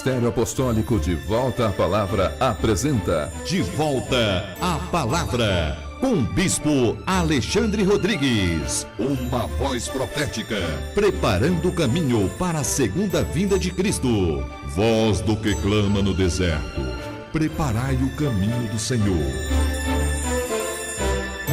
Ministério Apostólico De Volta à Palavra apresenta De Volta à Palavra, com Bispo Alexandre Rodrigues. Uma voz profética, preparando o caminho para a segunda vinda de Cristo. Voz do que clama no deserto, preparai o caminho do Senhor.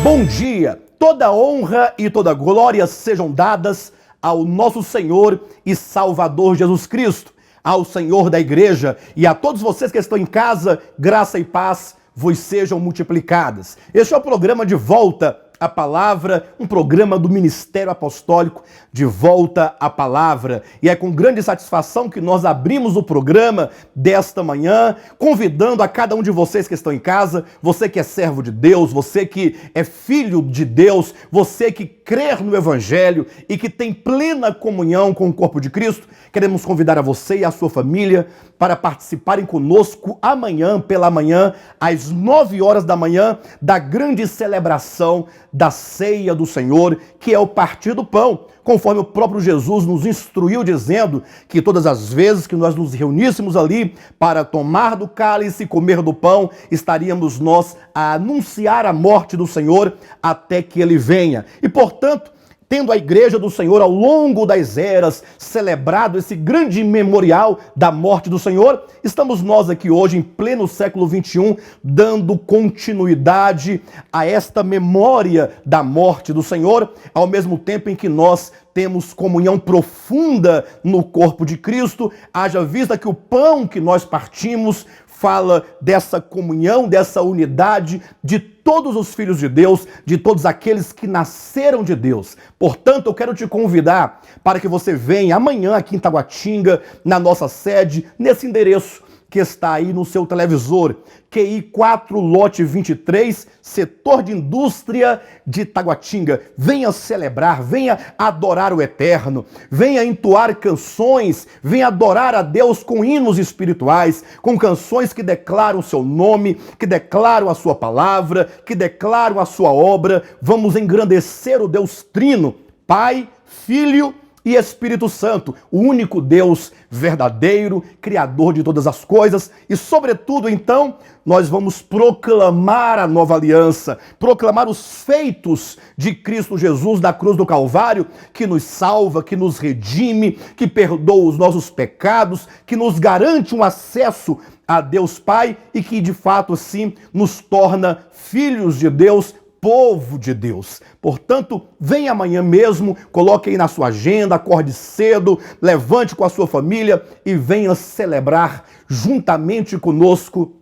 Bom dia! Toda honra e toda glória sejam dadas ao nosso Senhor e Salvador Jesus Cristo, ao Senhor da igreja e a todos vocês que estão em casa, graça e paz vos sejam multiplicadas. Este é o programa De Volta à Palavra, um programa do Ministério Apostólico De Volta à Palavra. E é com grande satisfação que nós abrimos o programa desta manhã, convidando a cada um de vocês que estão em casa, você que é servo de Deus, você que é filho de Deus, você que crê no Evangelho e que tem plena comunhão com o corpo de Cristo, queremos convidar a você e a sua família para participarem conosco amanhã, pela manhã, às 9 horas da manhã, da grande celebração da ceia do Senhor, que é o partir do pão, conforme o próprio Jesus nos instruiu, dizendo que todas as vezes que nós nos reuníssemos ali para tomar do cálice e comer do pão, estaríamos nós a anunciar a morte do Senhor até que ele venha. E, portanto, tendo a igreja do Senhor ao longo das eras celebrado esse grande memorial da morte do Senhor, estamos nós aqui hoje em pleno século XXI dando continuidade a esta memória da morte do Senhor, ao mesmo tempo em que nós temos comunhão profunda no corpo de Cristo, haja vista que o pão que nós partimos fala dessa comunhão, dessa unidade de todos os filhos de Deus, de todos aqueles que nasceram de Deus. Portanto, eu quero te convidar para que você venha amanhã aqui em Taguatinga, na nossa sede, nesse endereço que está aí no seu televisor, QI 4, lote 23, setor de indústria de Taguatinga. Venha celebrar, venha adorar o Eterno, venha entoar canções, venha adorar a Deus com hinos espirituais, com canções que declaram o seu nome, que declaram a sua palavra, que declaram a sua obra. Vamos engrandecer o Deus Trino, Pai, Filho e Espírito Santo, o único Deus verdadeiro, Criador de todas as coisas. E, sobretudo, então, nós vamos proclamar a nova aliança, proclamar os feitos de Cristo Jesus da cruz do Calvário, que nos salva, que nos redime, que perdoa os nossos pecados, que nos garante um acesso a Deus Pai e que, de fato, assim, nos torna filhos de Deus, povo de Deus. Portanto, venha amanhã mesmo, coloque aí na sua agenda, acorde cedo, levante com a sua família e venha celebrar juntamente conosco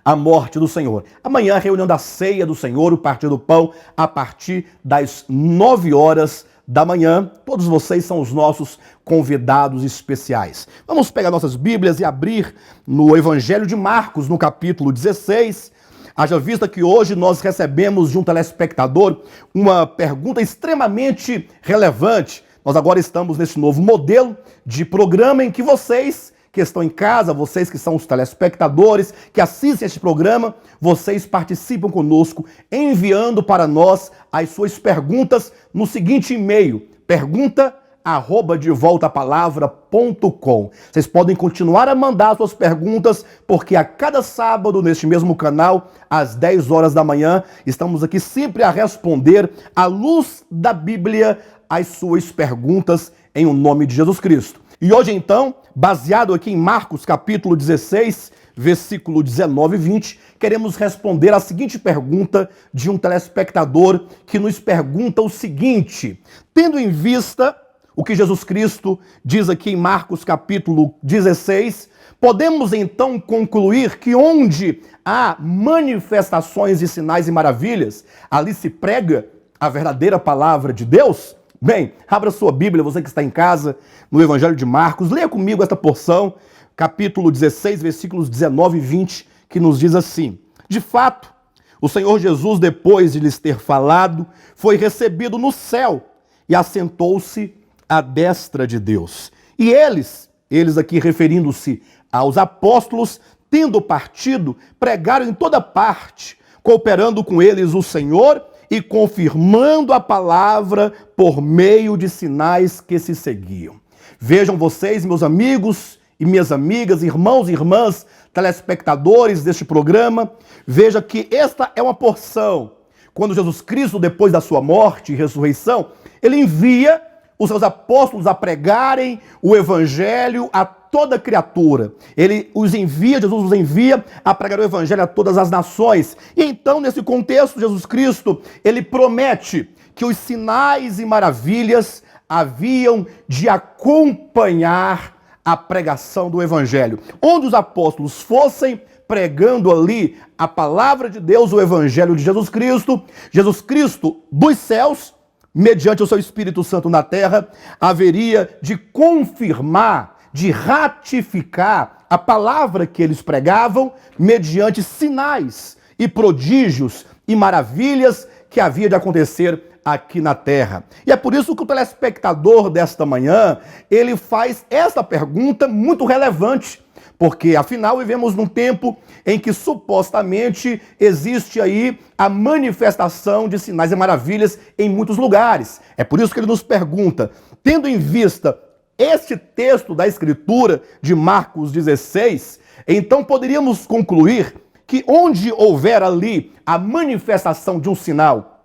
a morte do Senhor. Amanhã, a reunião da ceia do Senhor, o partir do pão, a partir das 9 horas da manhã. Todos vocês são os nossos convidados especiais. Vamos pegar nossas Bíblias e abrir no Evangelho de Marcos, no capítulo 16, haja vista que hoje nós recebemos de um telespectador uma pergunta extremamente relevante. Nós agora estamos nesse novo modelo de programa em que vocês que estão em casa, vocês que são os telespectadores, que assistem este programa, vocês participam conosco enviando para nós as suas perguntas no seguinte e-mail: pergunta@devoltapalavra.com. Vocês podem continuar a mandar suas perguntas, porque a cada sábado, neste mesmo canal, às 10 horas da manhã, estamos aqui sempre a responder, à luz da Bíblia, as suas perguntas em o nome de Jesus Cristo. E hoje, então, baseado aqui em Marcos, capítulo 16, versículo 19 e 20, queremos responder a seguinte pergunta de um telespectador que nos pergunta o seguinte: tendo em vista o que Jesus Cristo diz aqui em Marcos capítulo 16, podemos então concluir que onde há manifestações de sinais e maravilhas, ali se prega a verdadeira palavra de Deus? Bem, abra sua Bíblia, você que está em casa, no Evangelho de Marcos, leia comigo esta porção, capítulo 16, versículos 19 e 20, que nos diz assim: de fato, o Senhor Jesus, depois de lhes ter falado, foi recebido no céu e assentou-se à destra de Deus. E eles aqui referindo-se aos apóstolos, tendo partido, pregaram em toda parte, cooperando com eles o Senhor e confirmando a palavra por meio de sinais que se seguiam. Vejam vocês, meus amigos e minhas amigas, irmãos e irmãs, telespectadores deste programa, veja que esta é uma porção. Quando Jesus Cristo, depois da sua morte e ressurreição, ele envia os seus apóstolos a pregarem o evangelho a toda criatura. Ele os envia, Jesus os envia a pregar o evangelho a todas as nações. E então, nesse contexto, Jesus Cristo, ele promete que os sinais e maravilhas haviam de acompanhar a pregação do evangelho. Onde os apóstolos fossem pregando ali a palavra de Deus, o evangelho de Jesus Cristo dos céus, mediante o seu Espírito Santo na terra, haveria de confirmar, de ratificar a palavra que eles pregavam mediante sinais e prodígios e maravilhas que havia de acontecer aqui na terra. E é por isso que o telespectador desta manhã, ele faz esta pergunta muito relevante, porque afinal vivemos num tempo em que supostamente existe aí a manifestação de sinais e maravilhas em muitos lugares. É por isso que ele nos pergunta, tendo em vista este texto da Escritura de Marcos 16, então poderíamos concluir que onde houver ali a manifestação de um sinal,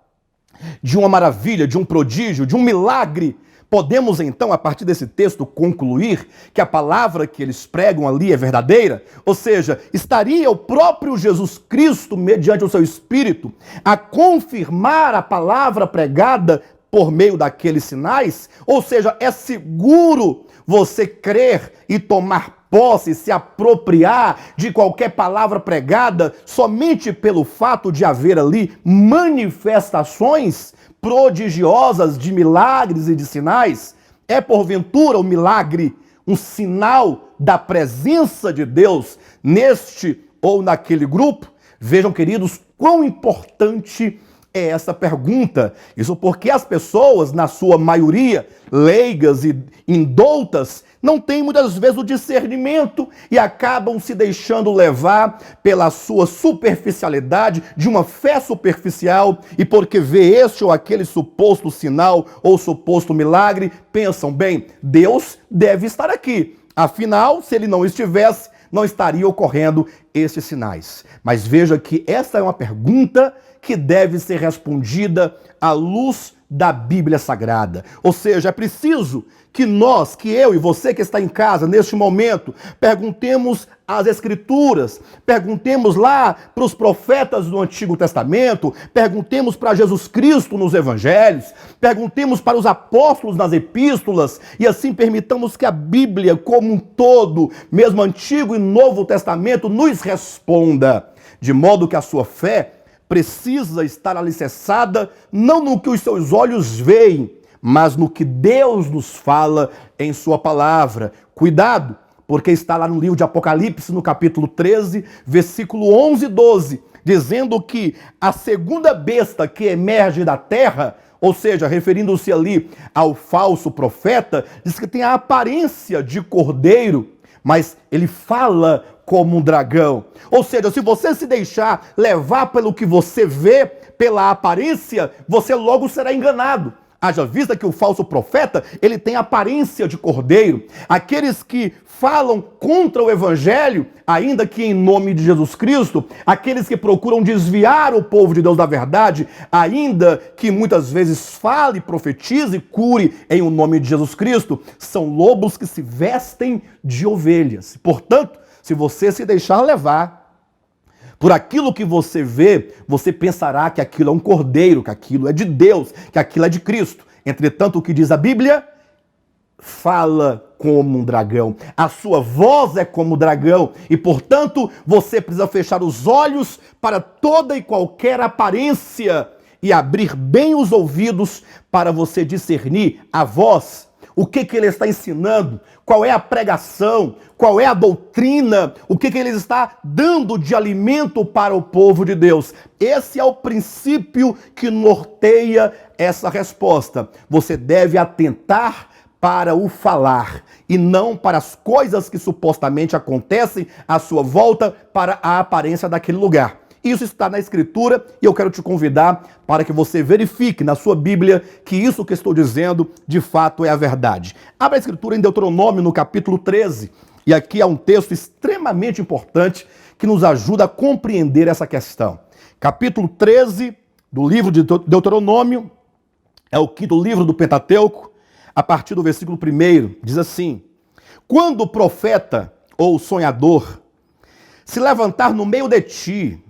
de uma maravilha, de um prodígio, de um milagre, podemos então, a partir desse texto, concluir que a palavra que eles pregam ali é verdadeira? Ou seja, estaria o próprio Jesus Cristo, mediante o seu Espírito, a confirmar a palavra pregada por meio daqueles sinais? Ou seja, é seguro você crer e tomar posse, se apropriar de qualquer palavra pregada somente pelo fato de haver ali manifestações prodigiosas de milagres e de sinais? É porventura o milagre um sinal da presença de Deus neste ou naquele grupo? Vejam, queridos, quão importante é essa pergunta. Isso porque as pessoas, na sua maioria, leigas e indoutas, não têm muitas vezes o discernimento e acabam se deixando levar pela sua superficialidade, de uma fé superficial, e porque vê este ou aquele suposto sinal ou suposto milagre, pensam, bem, Deus deve estar aqui. Afinal, se ele não estivesse, não estaria ocorrendo estes sinais. Mas veja que essa é uma pergunta que deve ser respondida à luz da Bíblia Sagrada. Ou seja, é preciso que nós, que eu e você que está em casa neste momento, perguntemos às Escrituras, perguntemos lá para os profetas do Antigo Testamento, perguntemos para Jesus Cristo nos Evangelhos, perguntemos para os apóstolos nas epístolas, e assim permitamos que a Bíblia como um todo, mesmo Antigo e Novo Testamento, nos responda, de modo que a sua fé precisa estar alicerçada não no que os seus olhos veem, mas no que Deus nos fala em sua palavra. Cuidado, porque está lá no livro de Apocalipse, no capítulo 13, versículo 11 e 12, dizendo que a segunda besta que emerge da terra, ou seja, referindo-se ali ao falso profeta, diz que tem a aparência de cordeiro, mas ele fala como um dragão. Ou seja, se você se deixar levar pelo que você vê, pela aparência, você logo será enganado. Haja vista que o falso profeta, ele tem aparência de cordeiro. Aqueles que falam contra o evangelho, ainda que em nome de Jesus Cristo, aqueles que procuram desviar o povo de Deus da verdade, ainda que muitas vezes fale, profetize, cure em o nome de Jesus Cristo, são lobos que se vestem de ovelhas. Portanto, se você se deixar levar por aquilo que você vê, você pensará que aquilo é um cordeiro, que aquilo é de Deus, que aquilo é de Cristo. Entretanto, o que diz a Bíblia? Fala como um dragão. A sua voz é como um dragão. E, portanto, você precisa fechar os olhos para toda e qualquer aparência e abrir bem os ouvidos para você discernir a voz. O que ele está ensinando? Qual é a pregação? Qual é a doutrina? O que ele está dando de alimento para o povo de Deus? Esse é o princípio que norteia essa resposta. Você deve atentar para o falar e não para as coisas que supostamente acontecem à sua volta, para a aparência daquele lugar. Isso está na Escritura e eu quero te convidar para que você verifique na sua Bíblia que isso que estou dizendo de fato é a verdade. Abra a Escritura em Deuteronômio no capítulo 13. E aqui há um texto extremamente importante que nos ajuda a compreender essa questão. Capítulo 13 do livro de Deuteronômio, é o quinto livro do Pentateuco, a partir do versículo 1, diz assim: quando o profeta ou o sonhador se levantar no meio de ti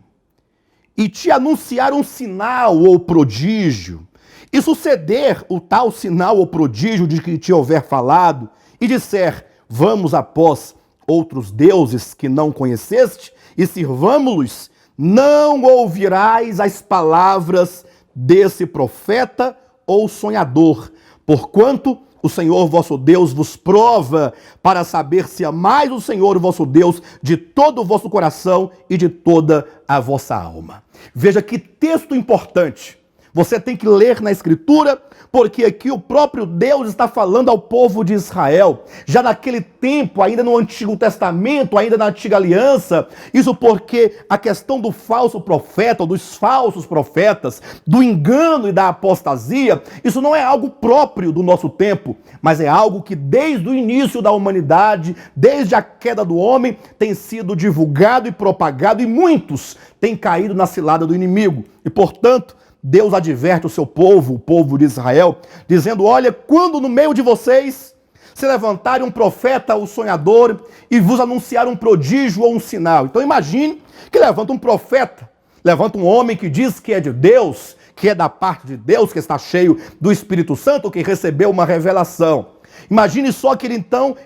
e te anunciar um sinal ou prodígio, e suceder o tal sinal ou prodígio de que te houver falado, e disser, vamos após outros deuses que não conheceste, e sirvamo-los, não ouvirás as palavras desse profeta ou sonhador, porquanto o Senhor vosso Deus vos prova para saber se amais o Senhor vosso Deus de todo o vosso coração e de toda a vossa alma. Veja que texto importante. Você tem que ler na Escritura, porque aqui o próprio Deus está falando ao povo de Israel. Já naquele tempo, ainda no Antigo Testamento, ainda na Antiga Aliança, isso porque a questão do falso profeta, ou dos falsos profetas, do engano e da apostasia, isso não é algo próprio do nosso tempo, mas é algo que desde o início da humanidade, desde a queda do homem, tem sido divulgado e propagado, e muitos têm caído na cilada do inimigo. E, portanto, Deus adverte o seu povo, o povo de Israel, dizendo, olha, quando no meio de vocês se levantarem um profeta ou sonhador e vos anunciar um prodígio ou um sinal. Então imagine que levanta um profeta, levanta um homem que diz que é de Deus, que é da parte de Deus, que está cheio do Espírito Santo, que recebeu uma revelação. Imagine só que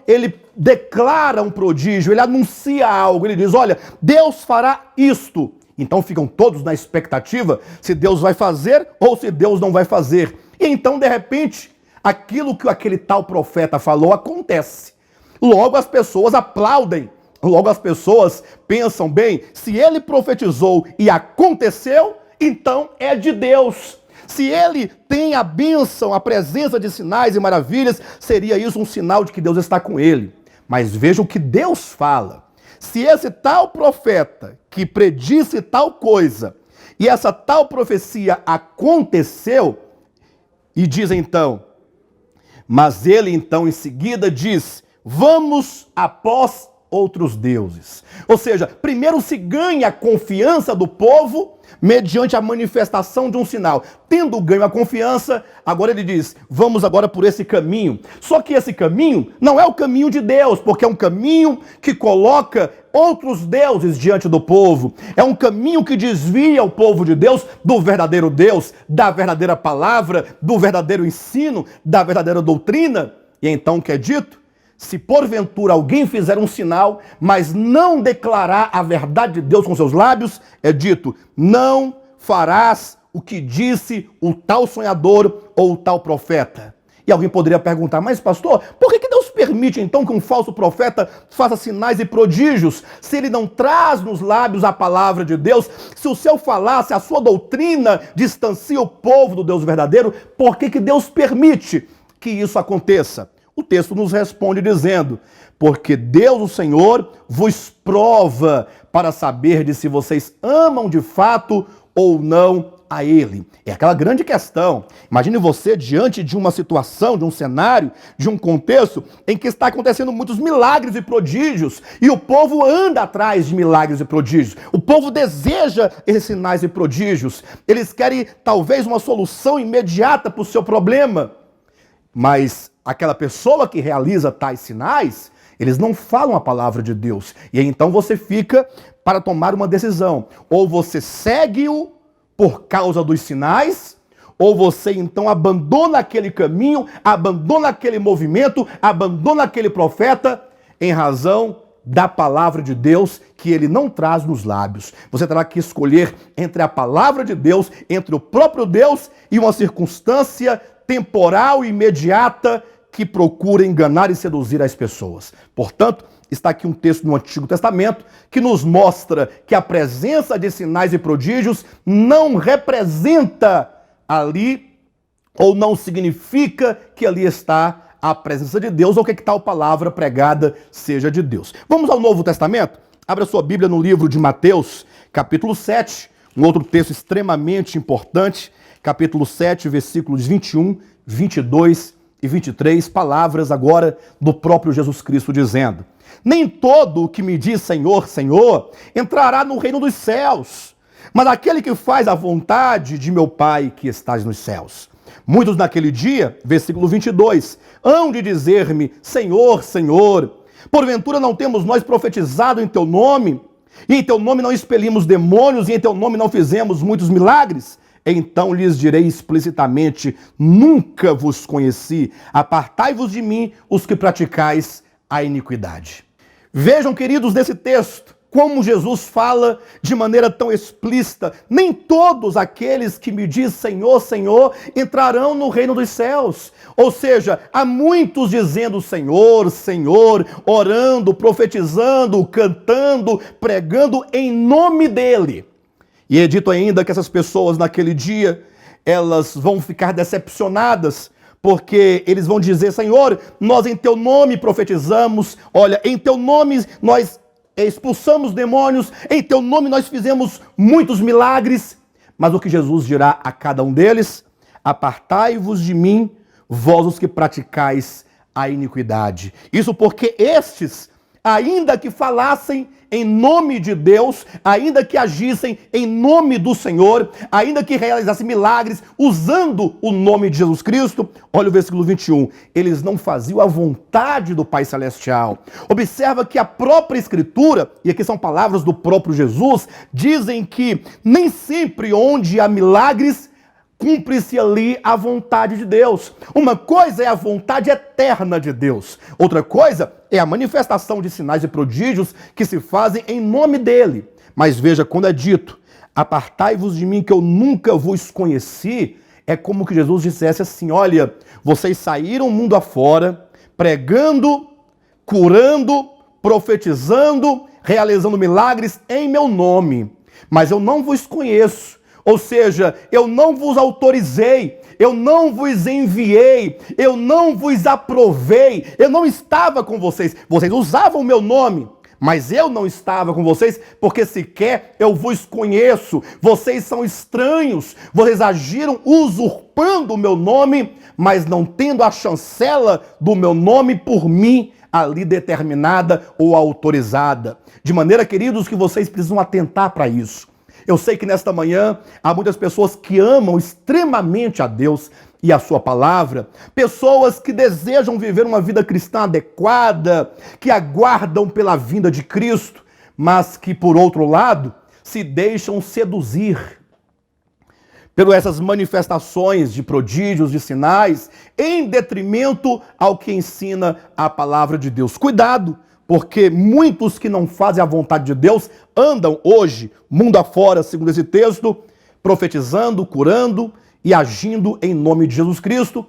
ele declara um prodígio, ele anuncia algo, ele diz, olha, Deus fará isto. Então ficam todos na expectativa se Deus vai fazer ou se Deus não vai fazer. E então, de repente, aquilo que aquele tal profeta falou acontece. Logo as pessoas aplaudem, logo as pessoas pensam, bem, se ele profetizou e aconteceu, então é de Deus. Se ele tem a bênção, a presença de sinais e maravilhas, seria isso um sinal de que Deus está com ele. Mas veja o que Deus fala. Se esse tal profeta que predisse tal coisa, e essa tal profecia aconteceu, e diz então, mas ele então em seguida diz, vamos após outros deuses. Ou seja, primeiro se ganha a confiança do povo mediante a manifestação de um sinal. Tendo ganho a confiança, agora ele diz, vamos agora por esse caminho. Só que esse caminho não é o caminho de Deus, porque é um caminho que coloca outros deuses diante do povo. É um caminho que desvia o povo de Deus do verdadeiro Deus, da verdadeira palavra, do verdadeiro ensino, da verdadeira doutrina. E então o que é dito? Se porventura alguém fizer um sinal, mas não declarar a verdade de Deus com seus lábios, é dito, não farás o que disse o tal sonhador ou o tal profeta. E alguém poderia perguntar, mas pastor, por que Deus permite então que um falso profeta faça sinais e prodígios, se ele não traz nos lábios a palavra de Deus, se o seu falar, se a sua doutrina distancia o povo do Deus verdadeiro, por que Deus permite que isso aconteça? O texto nos responde dizendo, porque Deus, o Senhor, vos prova para saber de se vocês amam de fato ou não a Ele. É aquela grande questão. Imagine você diante de uma situação, de um cenário, de um contexto em que está acontecendo muitos milagres e prodígios e o povo anda atrás de milagres e prodígios. O povo deseja esses sinais e prodígios. Eles querem talvez uma solução imediata para o seu problema. Mas aquela pessoa que realiza tais sinais, eles não falam a palavra de Deus. E aí, então você fica para tomar uma decisão. Ou você segue-o por causa dos sinais, ou você então abandona aquele caminho, abandona aquele movimento, abandona aquele profeta em razão da palavra de Deus que ele não traz nos lábios. Você terá que escolher entre a palavra de Deus, entre o próprio Deus e uma circunstância temporal e imediata que procura enganar e seduzir as pessoas. Portanto, está aqui um texto no Antigo Testamento que nos mostra que a presença de sinais e prodígios não representa ali, ou não significa que ali está a presença de Deus, ou que tal palavra pregada seja de Deus. Vamos ao Novo Testamento? Abra sua Bíblia no livro de Mateus, capítulo 7, um outro texto extremamente importante, capítulo 7, versículos 21, 22 e 23, palavras agora do próprio Jesus Cristo dizendo, Nem todo o que me diz Senhor, Senhor, entrará no reino dos céus, mas aquele que faz a vontade de meu Pai que estás nos céus. Muitos naquele dia, versículo 22, hão de dizer-me, Senhor, Senhor, porventura não temos nós profetizado em teu nome? E em teu nome não expelimos demônios, e em teu nome não fizemos muitos milagres? Então lhes direi explicitamente, nunca vos conheci, apartai-vos de mim, os que praticais a iniquidade. Vejam, queridos, nesse texto, como Jesus fala de maneira tão explícita, nem todos aqueles que me dizem Senhor, Senhor, entrarão no reino dos céus. Ou seja, há muitos dizendo Senhor, Senhor, orando, profetizando, cantando, pregando em nome dele. E é dito ainda que essas pessoas naquele dia, elas vão ficar decepcionadas, porque eles vão dizer, Senhor, nós em teu nome profetizamos, olha, em teu nome nós expulsamos demônios, em teu nome nós fizemos muitos milagres. Mas o que Jesus dirá a cada um deles? Apartai-vos de mim, vós os que praticais a iniquidade. Isso porque estes, ainda que falassem em nome de Deus, ainda que agissem em nome do Senhor, ainda que realizassem milagres usando o nome de Jesus Cristo, olha o versículo 21, eles não faziam a vontade do Pai Celestial. Observa que a própria Escritura, e aqui são palavras do próprio Jesus, dizem que nem sempre onde há milagres, cumpre-se ali a vontade de Deus. Uma coisa é a vontade eterna de Deus. Outra coisa é a manifestação de sinais e prodígios que se fazem em nome dele. Mas veja, quando é dito, apartai-vos de mim que eu nunca vos conheci, é como que Jesus dissesse assim, olha, vocês saíram mundo afora, pregando, curando, profetizando, realizando milagres em meu nome, mas eu não vos conheço. Ou seja, eu não vos autorizei, eu não vos enviei, eu não vos aprovei, eu não estava com vocês. Vocês usavam o meu nome, mas eu não estava com vocês, porque sequer eu vos conheço. Vocês são estranhos, vocês agiram usurpando o meu nome, mas não tendo a chancela do meu nome por mim ali determinada ou autorizada. De maneira, queridos, que vocês precisam atentar para isso. Eu sei que nesta manhã há muitas pessoas que amam extremamente a Deus e a sua palavra, pessoas que desejam viver uma vida cristã adequada, que aguardam pela vinda de Cristo, mas que, por outro lado, se deixam seduzir por essas manifestações de prodígios, de sinais, em detrimento ao que ensina a palavra de Deus. Cuidado! Porque muitos que não fazem a vontade de Deus andam hoje, mundo afora, segundo esse texto, profetizando, curando e agindo em nome de Jesus Cristo,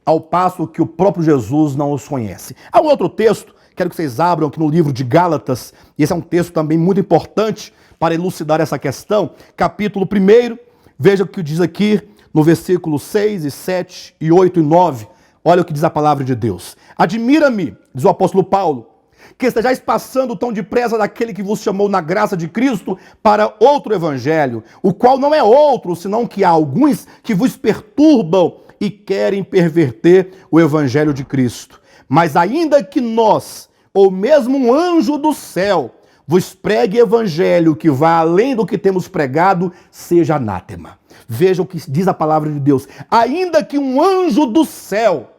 ao passo que o próprio Jesus não os conhece. Há um outro texto, quero que vocês abram aqui no livro de Gálatas, e esse é um texto também muito importante para elucidar essa questão, capítulo 1, veja o que diz aqui no versículo 6, e 7, e 8 e 9, olha o que diz a palavra de Deus. Admira-me, diz o apóstolo Paulo, que estejais passando tão depressa daquele que vos chamou na graça de Cristo para outro evangelho, o qual não é outro, senão que há alguns que vos perturbam e querem perverter o evangelho de Cristo. Mas ainda que nós, ou mesmo um anjo do céu, vos pregue evangelho que vá além do que temos pregado, seja anátema. Veja o que diz a palavra de Deus. Ainda que um anjo do céu,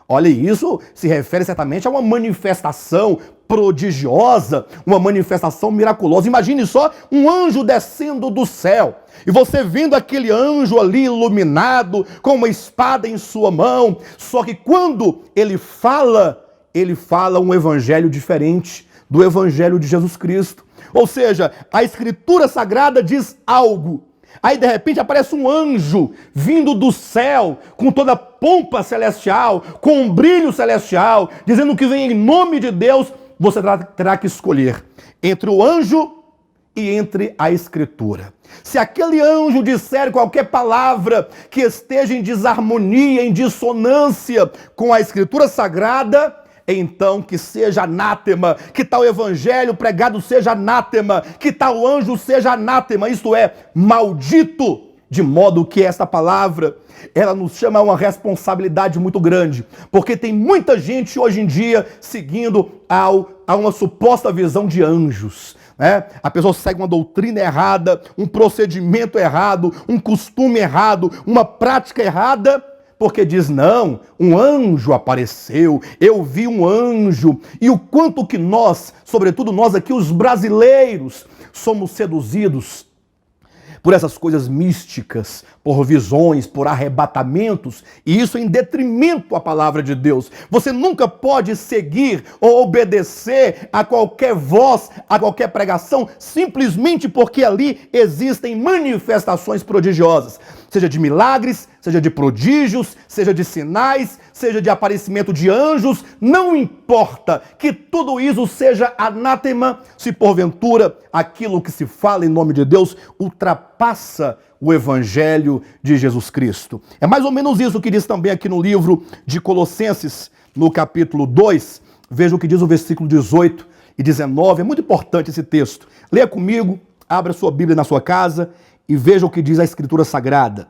olha, isso se refere certamente a uma manifestação prodigiosa, uma manifestação miraculosa. Imagine só um anjo descendo do céu e você vendo aquele anjo ali iluminado com uma espada em sua mão. Só que quando ele fala um evangelho diferente do evangelho de Jesus Cristo. Ou seja, a Escritura Sagrada diz algo. Aí, de repente, aparece um anjo vindo do céu, com toda a pompa celestial, com um brilho celestial, dizendo que vem em nome de Deus. Você terá que escolher entre o anjo e entre a Escritura. Se aquele anjo disser qualquer palavra que esteja em desarmonia, em dissonância com a Escritura Sagrada, então que seja anátema, que tal evangelho pregado seja anátema, que tal anjo seja anátema, isto é, maldito, de modo que esta palavra, ela nos chama a uma responsabilidade muito grande, porque tem muita gente hoje em dia seguindo ao a uma suposta visão de anjos. A pessoa segue uma doutrina errada, um procedimento errado, um costume errado, uma prática errada, porque diz, não, um anjo apareceu, eu vi um anjo. E o quanto que nós, sobretudo nós aqui, os brasileiros, somos seduzidos por essas coisas místicas, por visões, por arrebatamentos, e isso em detrimento à palavra de Deus. Você nunca pode seguir ou obedecer a qualquer voz, a qualquer pregação, simplesmente porque ali existem manifestações prodigiosas, seja de milagres, seja de prodígios, seja de sinais, seja de aparecimento de anjos, não importa que tudo isso seja anátema, se porventura aquilo que se fala em nome de Deus ultrapassa o Evangelho de Jesus Cristo. É mais ou menos isso que diz também aqui no livro de Colossenses, no capítulo 2. Veja o que diz o versículo 18 e 19. É muito importante esse texto. Leia comigo, abra sua Bíblia na sua casa e veja o que diz a Escritura Sagrada.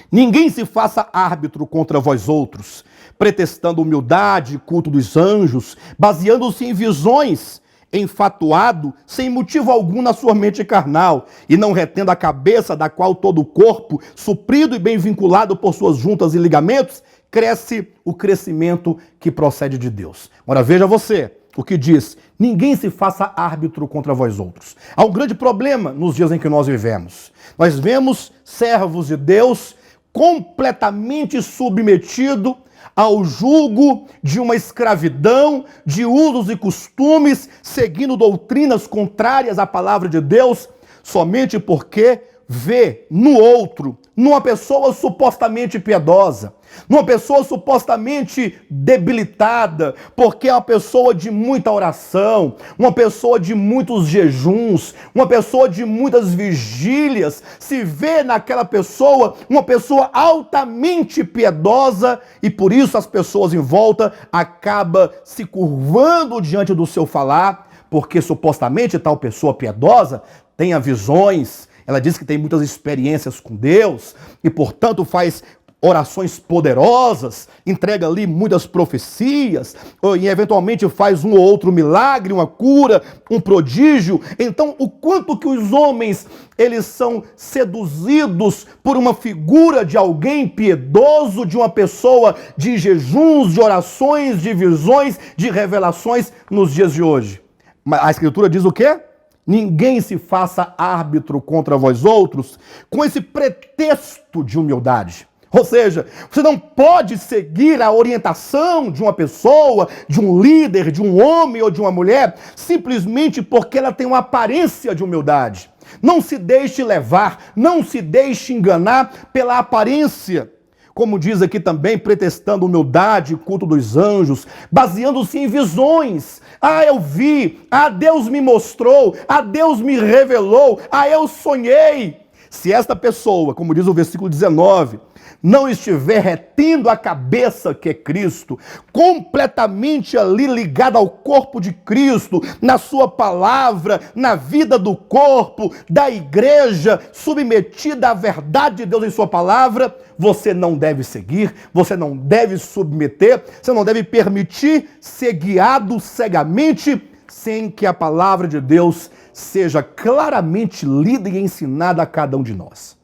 Ninguém se faça árbitro contra vós outros, pretextando humildade, culto dos anjos, baseando-se em visões, enfatuado, sem motivo algum na sua mente carnal, e não retendo a cabeça, da qual todo o corpo, suprido e bem vinculado por suas juntas e ligamentos, cresce o crescimento que procede de Deus. Ora, veja você o que diz, ninguém se faça árbitro contra vós outros. Há um grande problema nos dias em que nós vivemos. Nós vemos servos de Deus completamente submetido ao jugo de uma escravidão, de usos e costumes, seguindo doutrinas contrárias à palavra de Deus, somente porque vê no outro, numa pessoa supostamente piedosa, numa pessoa supostamente debilitada, porque é uma pessoa de muita oração, uma pessoa de muitos jejuns, uma pessoa de muitas vigílias, se vê naquela pessoa uma pessoa altamente piedosa e por isso as pessoas em volta acabam se curvando diante do seu falar, porque supostamente tal pessoa piedosa tenha visões, ela diz que tem muitas experiências com Deus e, portanto, faz orações poderosas, entrega ali muitas profecias e, eventualmente, faz um ou outro milagre, uma cura, um prodígio. Então, o quanto que os homens, eles são seduzidos por uma figura de alguém piedoso, de uma pessoa de jejuns, de orações, de visões, de revelações nos dias de hoje. A Escritura diz o quê? Ninguém se faça árbitro contra vós outros com esse pretexto de humildade. Ou seja, você não pode seguir a orientação de uma pessoa, de um líder, de um homem ou de uma mulher, simplesmente porque ela tem uma aparência de humildade. Não se deixe levar, não se deixe enganar pela aparência. Como diz aqui também, pretextando humildade, culto dos anjos, baseando-se em visões. Ah, eu vi, ah, Deus me mostrou, ah, Deus me revelou, ah, eu sonhei. Se esta pessoa, como diz o versículo 19, não estiver retendo a cabeça que é Cristo, completamente ali ligada ao corpo de Cristo, na sua palavra, na vida do corpo, da igreja, submetida à verdade de Deus em sua palavra, você não deve seguir, você não deve submeter, você não deve permitir ser guiado cegamente, sem que a palavra de Deus seja claramente lida e ensinada a cada um de nós.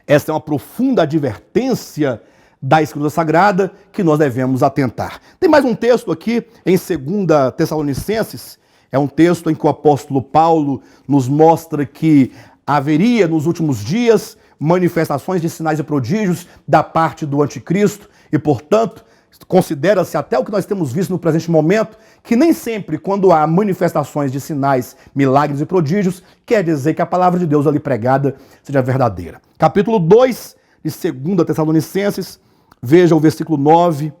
Esta é uma profunda advertência da Escritura Sagrada que nós devemos atentar. Tem mais um texto aqui em 2 Tessalonicenses, é um texto em que o apóstolo Paulo nos mostra que haveria nos últimos dias manifestações de sinais e prodígios da parte do anticristo e, portanto, considera-se até o que nós temos visto no presente momento, que nem sempre quando há manifestações de sinais, milagres e prodígios, quer dizer que a palavra de Deus ali pregada seja verdadeira. Capítulo 2 de 2 Tessalonicenses, veja o versículo 9,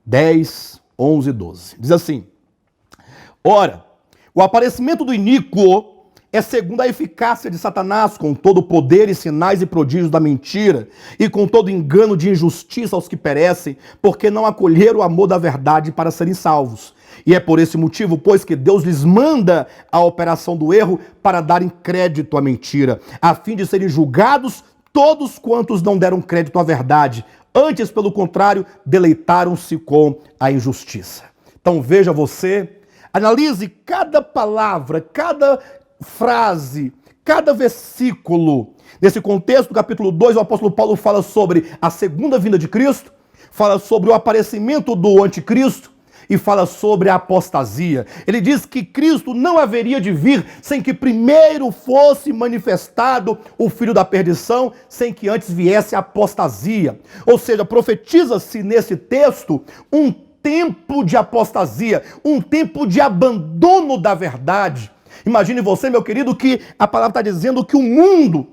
10, 11 e 12. Diz assim: ora, o aparecimento do iníquo é segundo a eficácia de Satanás, com todo o poder e sinais e prodígios da mentira, e com todo engano de injustiça aos que perecem, porque não acolheram o amor da verdade para serem salvos. E é por esse motivo, pois, que Deus lhes manda a operação do erro para darem crédito à mentira, a fim de serem julgados todos quantos não deram crédito à verdade, antes, pelo contrário, deleitaram-se com a injustiça. Então veja você, Analise cada palavra, cada frase, cada versículo. Nesse contexto, no capítulo 2, o apóstolo Paulo fala sobre a segunda vinda de Cristo, fala sobre o aparecimento do anticristo e fala sobre a apostasia. Ele diz que Cristo não haveria de vir sem que primeiro fosse manifestado o filho da perdição, sem que antes viesse a apostasia. Ou seja, profetiza-se nesse texto um tempo de apostasia, um tempo de abandono da verdade. Imagine você, meu querido, que a palavra está dizendo que o mundo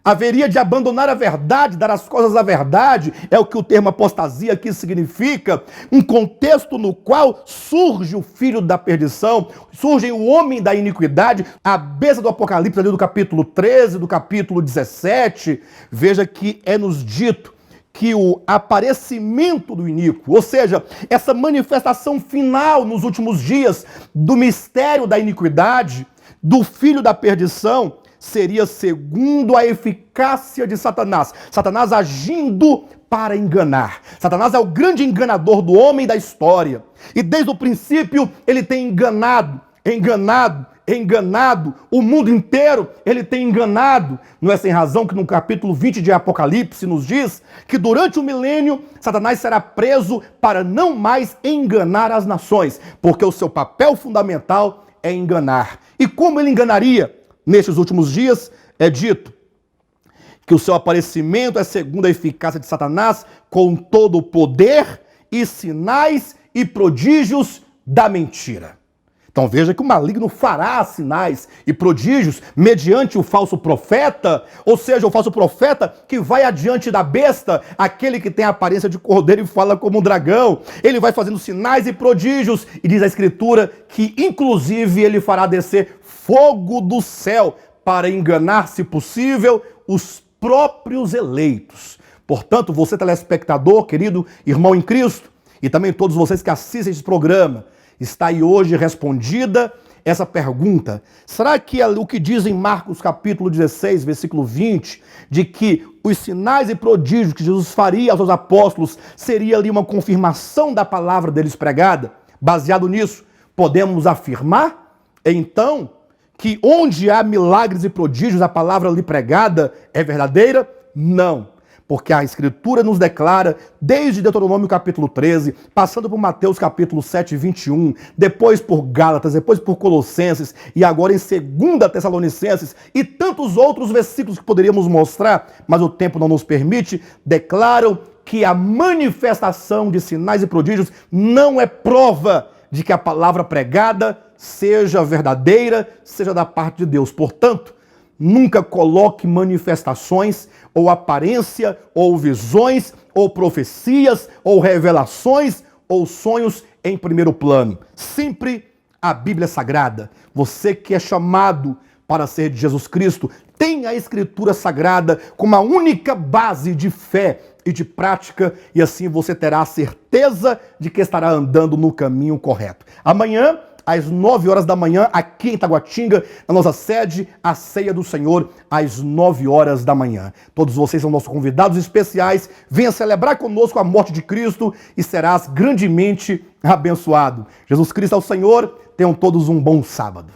haveria de abandonar a verdade, dar as coisas à verdade, é o que o termo apostasia aqui significa, um contexto no qual surge o filho da perdição, surge o homem da iniquidade, a besta do Apocalipse ali do capítulo 13, do capítulo 17, veja que é nos dito que o aparecimento do iníquo, ou seja, essa manifestação final nos últimos dias do mistério da iniquidade, do filho da perdição, seria segundo a eficácia de Satanás. Satanás agindo para enganar. Satanás é o grande enganador do homem da história. E desde o princípio ele tem enganado o mundo inteiro, ele tem enganado. Não é sem razão que no capítulo 20 de Apocalipse nos diz que durante o milênio Satanás será preso para não mais enganar as nações, porque o seu papel fundamental é enganar. E como ele enganaria? Nestes últimos dias é dito que o seu aparecimento é segundo a eficácia de Satanás, com todo o poder e sinais e prodígios da mentira. Então veja que o maligno fará sinais e prodígios mediante o falso profeta, ou seja, o falso profeta que vai adiante da besta, aquele que tem a aparência de cordeiro e fala como um dragão. Ele vai fazendo sinais e prodígios e diz a Escritura que inclusive ele fará descer fogo do céu para enganar, se possível, os próprios eleitos. Portanto, você telespectador, querido irmão em Cristo, e também todos vocês que assistem esse programa, está aí hoje respondida essa pergunta. Será que o que diz em Marcos capítulo 16, versículo 20, de que os sinais e prodígios que Jesus faria aos seus apóstolos seria ali uma confirmação da palavra deles pregada? Baseado nisso, podemos afirmar, então, que onde há milagres e prodígios, a palavra ali pregada é verdadeira? Não. Porque a Escritura nos declara, desde Deuteronômio capítulo 13, passando por Mateus capítulo 7, 21, depois por Gálatas, depois por Colossenses, e agora em 2 Tessalonicenses, e tantos outros versículos que poderíamos mostrar, mas o tempo não nos permite, declaram que a manifestação de sinais e prodígios não é prova de que a palavra pregada seja verdadeira, seja da parte de Deus. Portanto, nunca coloque manifestações, ou aparência, ou visões, ou profecias, ou revelações, ou sonhos em primeiro plano. Sempre a Bíblia Sagrada. Você que é chamado para ser de Jesus Cristo, tem a Escritura Sagrada como a única base de fé e de prática, e assim você terá a certeza de que estará andando no caminho correto. Amanhã, às 9 horas da manhã, aqui em Taguatinga, na nossa sede, a Ceia do Senhor, às 9 horas da manhã. Todos vocês são nossos convidados especiais. Venha celebrar conosco a morte de Cristo e serás grandemente abençoado. Jesus Cristo é o Senhor. Tenham todos um bom sábado.